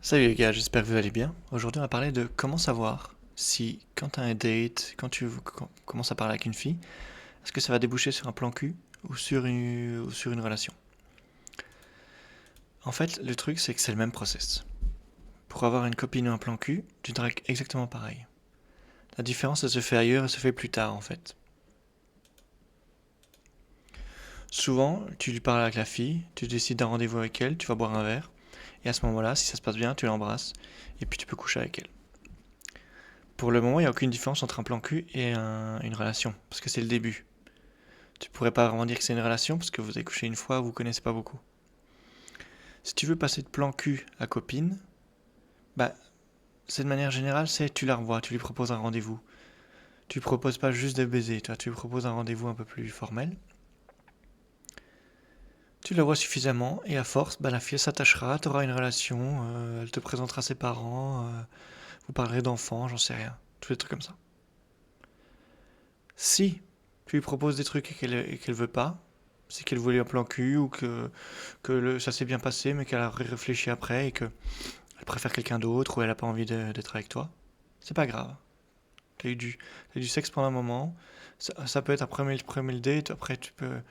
Salut les gars, j'espère que vous allez bien. Aujourd'hui, on va parler de comment savoir si, quand tu as un date, quand commences à parler avec une fille, est-ce que ça va déboucher sur un plan cul ou sur une relation. En fait, le truc, c'est que c'est le même process. Pour avoir une copine ou un plan cul, tu dragues exactement pareil. La différence, elle se fait ailleurs, elle se fait plus tard, en fait. Souvent, tu lui parles avec la fille, tu décides d'un rendez-vous avec elle, tu vas boire un verre, et à ce moment-là, si ça se passe bien, tu l'embrasses, et puis tu peux coucher avec elle. Pour le moment, il n'y a aucune différence entre un plan cul et une relation, parce que c'est le début. Tu pourrais pas vraiment dire que c'est une relation, parce que vous avez couché une fois, vous connaissez pas beaucoup. Si tu veux passer de plan cul à copine, bah, c'est de manière générale, c'est tu la revois, tu lui proposes un rendez-vous. Tu lui proposes pas juste de baiser, toi, tu lui proposes un rendez-vous un peu plus formel. Tu la vois suffisamment, et à force, bah, la fille s'attachera, t'auras une relation, elle te présentera ses parents, vous parlerez d'enfants, j'en sais rien. Tous les trucs comme ça. Si tu lui proposes des trucs et qu'elle veut pas, c'est qu'elle voulait un plan cul ou que ça s'est bien passé mais qu'elle a réfléchi après et qu'elle préfère quelqu'un d'autre ou elle a pas envie d'être avec toi, c'est pas grave. T'as eu du sexe pendant un moment, ça peut être après le date, après tu peux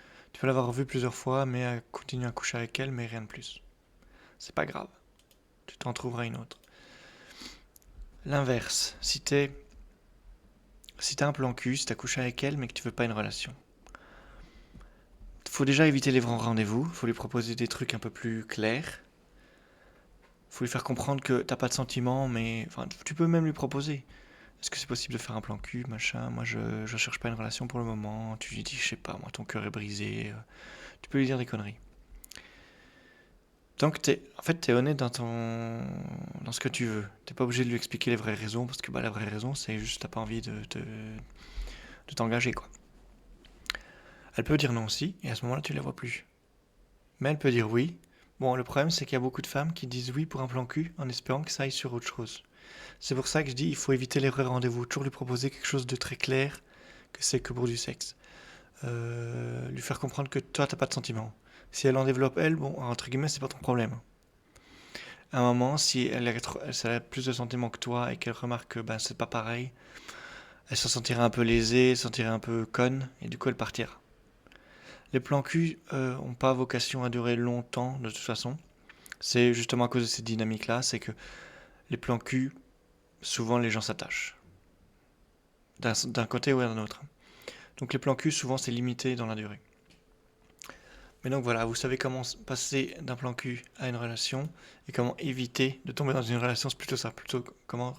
l'avoir vu plusieurs fois mais continuer à coucher avec elle mais rien de plus. C'est pas grave, tu t'en trouveras une autre. L'inverse, si t'as un plan cul, si t'as couché avec elle mais que tu veux pas une relation. Faut déjà éviter les grands rendez-vous, faut lui proposer des trucs un peu plus clairs. Faut lui faire comprendre que t'as pas de sentiments, mais enfin, tu peux même lui proposer. Est-ce que c'est possible de faire un plan cul, machin? Moi, je cherche pas une relation pour le moment. Tu lui dis, je sais pas, moi, ton cœur est brisé. Tu peux lui dire des conneries. Tant que t'es honnête dans ce que tu veux. T'es pas obligé de lui expliquer les vraies raisons, parce que bah, la vraie raison, c'est juste t'as pas envie de t'engager, quoi. Elle peut dire non aussi, et à ce moment-là, tu la vois plus. Mais elle peut dire oui. Bon, le problème, c'est qu'il y a beaucoup de femmes qui disent oui pour un plan cul en espérant que ça aille sur autre chose. C'est pour ça que je dis il faut éviter les vrais rendez-vous. Toujours lui proposer quelque chose de très clair, que c'est que pour du sexe. Lui faire comprendre que toi, t'as pas de sentiments. Si elle en développe, elle, bon, entre guillemets, c'est pas ton problème. À un moment, si elle a plus de sentiments que toi et qu'elle remarque que ben, c'est pas pareil, elle se sentira un peu lésée, elle se sentira un peu conne, et du coup, elle partira. Les plans cul ont pas vocation à durer longtemps, de toute façon. C'est justement à cause de cette dynamique-là, c'est que les plans cul, souvent les gens s'attachent. D'un côté ou d'un autre. Donc les plans cul, souvent c'est limité dans la durée. Mais donc voilà, vous savez comment passer d'un plan cul à une relation et comment éviter de tomber dans une relation, c'est plutôt ça. Plutôt comment.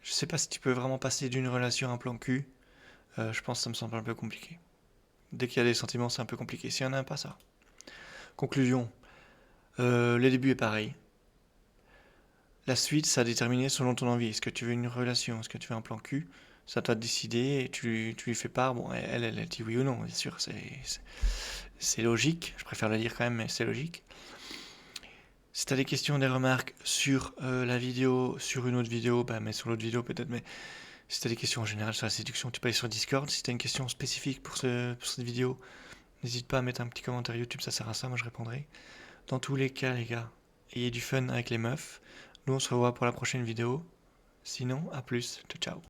Je sais pas si tu peux vraiment passer d'une relation à un plan cul. Je pense que ça me semble un peu compliqué. Dès qu'il y a des sentiments, c'est un peu compliqué. S'il y en a un, pas ça. Conclusion. Le début est pareil. La suite, ça a déterminé selon ton envie. Est-ce que tu veux une relation? Est-ce que tu veux un plan cul? Ça doit te décider et tu lui fais part. Bon, elle dit oui ou non, bien sûr, c'est logique. Je préfère le dire quand même, mais c'est logique. Si tu as des questions, des remarques sur la vidéo, sur une autre vidéo, bah, mais sur l'autre vidéo peut-être, mais si tu as des questions en général sur la séduction, tu peux aller sur Discord. Si tu as une question spécifique pour cette vidéo, n'hésite pas à mettre un petit commentaire YouTube, ça sert à ça, moi je répondrai. Dans tous les cas, les gars, ayez du fun avec les meufs. Nous, on se revoit pour la prochaine vidéo. Sinon, à plus. Ciao, ciao.